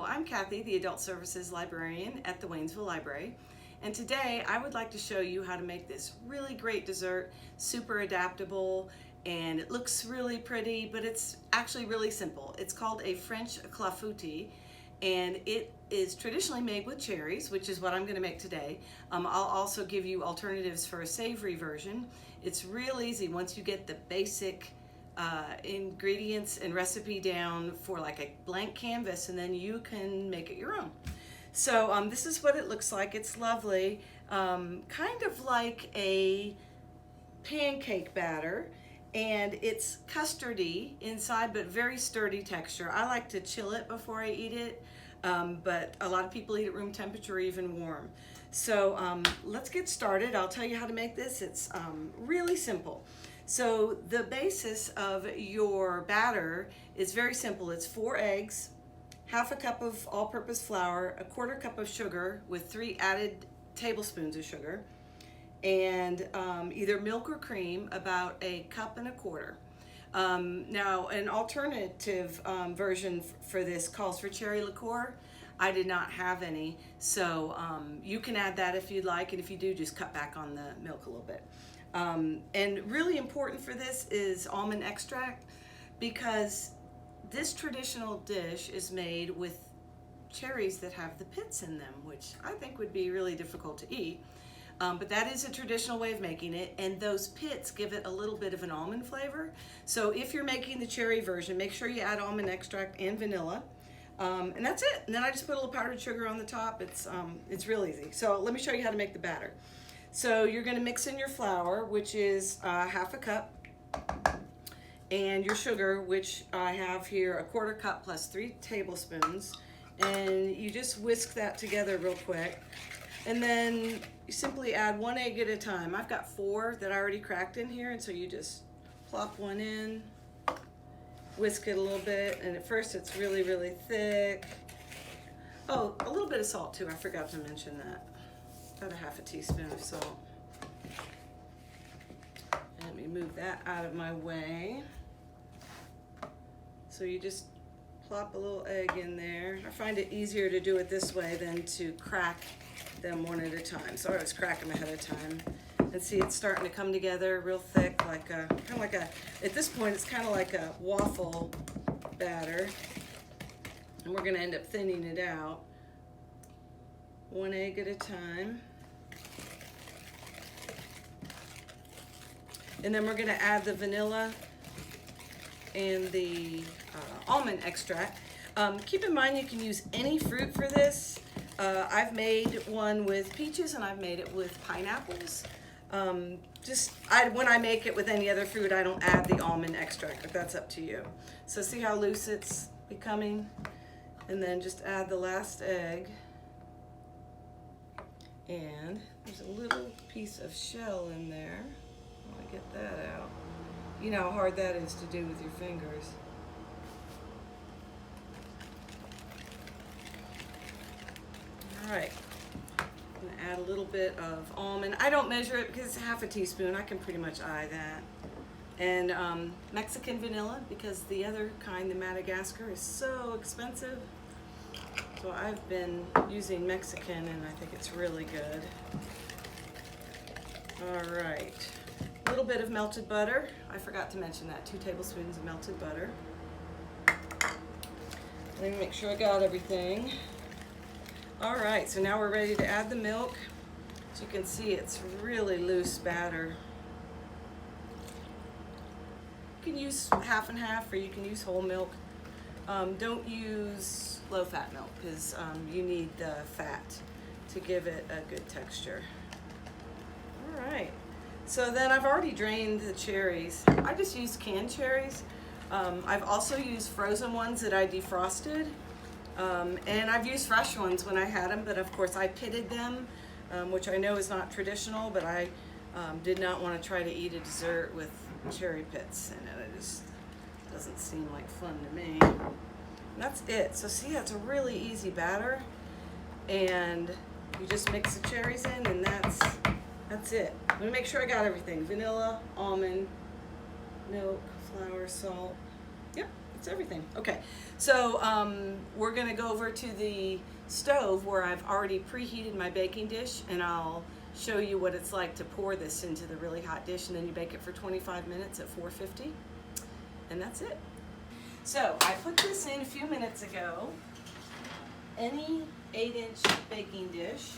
I'm Kathy, the Adult Services Librarian at the Waynesville Library, and today I would like to show you how to make this really great dessert, super adaptable, and it looks really pretty, but it's actually really simple. It's called a French clafoutis, and it is traditionally made with cherries, which is what I'm going to make today. I'll also give you alternatives for a savory version. It's real easy once you get the basic ingredients and recipe down for like a blank canvas, and then you can make it your own. So this is what it looks like. It's lovely, kind of like a pancake batter, and it's custardy inside but very sturdy texture. I like to chill it before I eat it, but a lot of people eat at room temperature or even warm. So let's get started. I'll tell you how to make this. It's really simple. So the basis of your batter is very simple. It's 4 eggs, half a cup of all-purpose flour, a 1/4 cup of sugar with 3 added tablespoons of sugar, and either milk or cream, about 1.25 cups. Now, an alternative version for this calls for cherry liqueur. I did not have any, so you can add that if you'd like, and if you do, just cut back on the milk a little bit. And really important for this is almond extract, because this traditional dish is made with cherries that have the pits in them, which I think would be really difficult to eat. But that is a traditional way of making it, and those pits give it a little bit of an almond flavor. So if you're making the cherry version, make sure you add almond extract and vanilla. And that's it. And then I just put a little powdered sugar on the top. It's real easy. So let me show you how to make the batter. So you're going to mix in your flour, which is half a cup, and your sugar, which I have here, a 1/4 cup plus 3 tablespoons. And you just whisk that together real quick. And then you simply add 1 egg at a time. I've got 4 that I already cracked in here, and so you just plop one in, whisk it a little bit, and at first it's really, really thick. Oh, a little bit of salt too, I forgot to mention that. About a 1/2 teaspoon of salt. Let me move that out of my way. So you just plop a little egg in there. I find it easier to do it this way than to crack them one at a time. So I always crack them ahead of time. And see, it's starting to come together real thick, like a, kind of like a, at this point it's kind of like a waffle batter. And we're gonna end up thinning it out. 1 egg at a time. And then we're going to add the vanilla and the almond extract. Keep in mind you can use any fruit for this. I've made one with peaches and I've made it with pineapples. When I make it with any other fruit, I don't add the almond extract, but that's up to you. So see how loose it's becoming? And then just add the last egg. And there's a little piece of shell in there. I want to get that out. You know how hard that is to do with your fingers. All right, I'm going to add a little bit of almond. I don't measure it because it's 1/2 teaspoon. I can pretty much eye that. And Mexican vanilla, because the other kind, the Madagascar, is so expensive. So I've been using Mexican, and I think it's really good. All right, a little bit of melted butter. I forgot to mention that, 2 tablespoons of melted butter. Let me make sure I got everything. All right, so now we're ready to add the milk. As you can see, it's really loose batter. You can use half and half, or you can use whole milk. Don't use low-fat milk, because you need the fat to give it a good texture. All right, so then I've already drained the cherries. I just used canned cherries. I've also used frozen ones that I defrosted, and I've used fresh ones when I had them, but of course I pitted them, which I know is not traditional, but I did not want to try to eat a dessert with cherry pits in it. It just doesn't seem like fun to me. And that's it. So see, that's a really easy batter, and you just mix the cherries in, and that's it. Let me make sure I got everything. Vanilla, almond, milk, flour, salt. Yep, It's everything. Okay, so we're gonna go over to the stove where I've already preheated my baking dish, and I'll show you what it's like to pour this into the really hot dish, and then you bake it for 25 minutes at 450, and that's it. So I put this in a few minutes ago. Any 8-inch baking dish,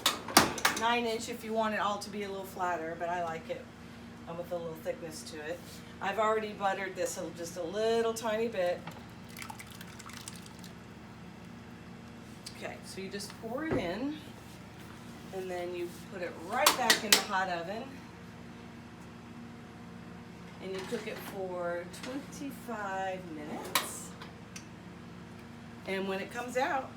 9-inch if you want it all to be a little flatter, but I like it with a little thickness to it. I've already buttered this just a little tiny bit. Okay, so you just pour it in, and then you put it right back in the hot oven, and you cook it for 25 minutes. And when it comes out,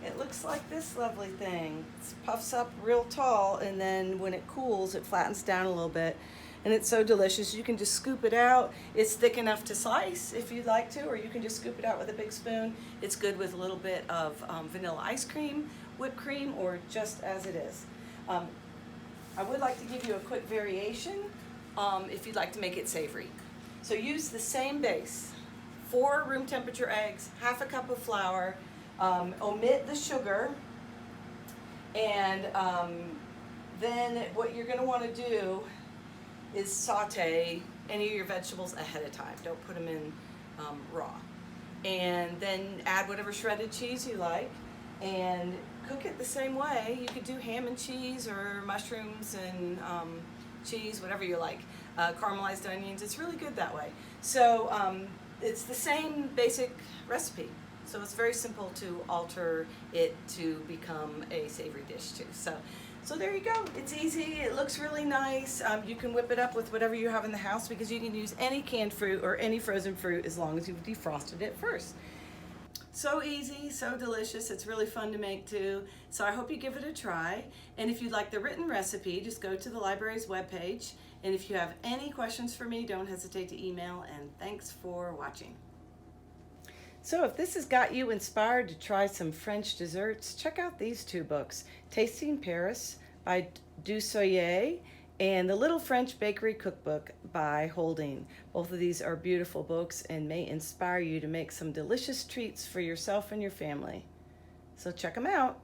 it looks like this lovely thing. It puffs up real tall, and then when it cools, it flattens down a little bit. And it's so delicious. You can just scoop it out. It's thick enough to slice if you'd like to, or you can just scoop it out with a big spoon. It's good with a little bit of vanilla ice cream, whipped cream, or just as it is. I would like to give you a quick variation if you'd like to make it savory. So use the same base. 4 room temperature eggs, half a cup of flour, omit the sugar, and then what you're gonna wanna do is saute any of your vegetables ahead of time. Don't put them in raw. And then add whatever shredded cheese you like and cook it the same way. You could do ham and cheese or mushrooms and cheese, whatever you like. Caramelized onions, it's really good that way. So it's the same basic recipe. So it's very simple to alter it to become a savory dish too. So there you go. It's easy. It looks really nice. You can whip it up with whatever you have in the house, because you can use any canned fruit or any frozen fruit as long as you've defrosted it first. So easy, so delicious. It's really fun to make too. So I hope you give it a try. And if you'd like the written recipe, just go to the library's webpage. And if you have any questions for me, don't hesitate to email. And thanks for watching. So if this has got you inspired to try some French desserts, check out these 2 books, Tasting Paris by Dussoyer and The Little French Bakery Cookbook by Holding. Both of these are beautiful books and may inspire you to make some delicious treats for yourself and your family. So check them out.